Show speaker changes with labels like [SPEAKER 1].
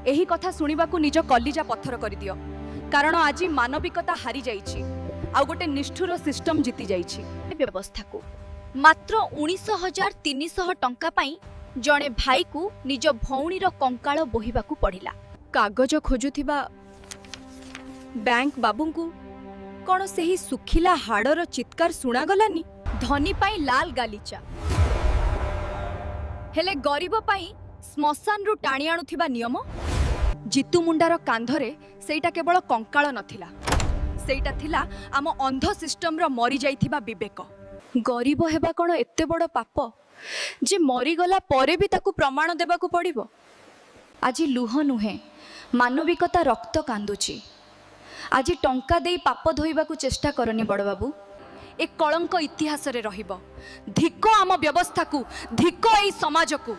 [SPEAKER 1] एही कथा सुनिबाकू निज कलिजा पत्थर कर दियो कारण आज मानविकता हारी जाइछि आ गोटे निष्ठुर सिस्टम जीति जाइछि।
[SPEAKER 2] व्यवस्था को मात्र 19,300 टंका पाई जणे भाई को निज भौणीर कंकाळ बोहिबाकू पड़िला।
[SPEAKER 1] कागज खोजुथिबा बैंक बाबूंकू कौन सही सुखिला हाड़र चित्कार सुना गलानी। धनी पाई लाल गालीचा हेले गरीब पाई स्मशान रु टाणी आणुथिबा नियम। जीतू मुंडार कांधरे सेटा केवल कंकाळ नथिला, सेटा थिला आम अंध सिस्टम रो मरी जाइथिबा विवेक। गरीब हेबा कौन एते बड़ पाप जे मरीगला परे भी ताकू प्रमाण देबाकू पड़िबो। आज लुह नुहे मानविकता रक्त कांदुची। आज टंका देई पाप धोइबाकू चेष्टा करनी बड़ बाबू, ए कलंक इतिहास रे रहिबो। धिक्को आम व्यवस्था को, धिक्को एई समाज को।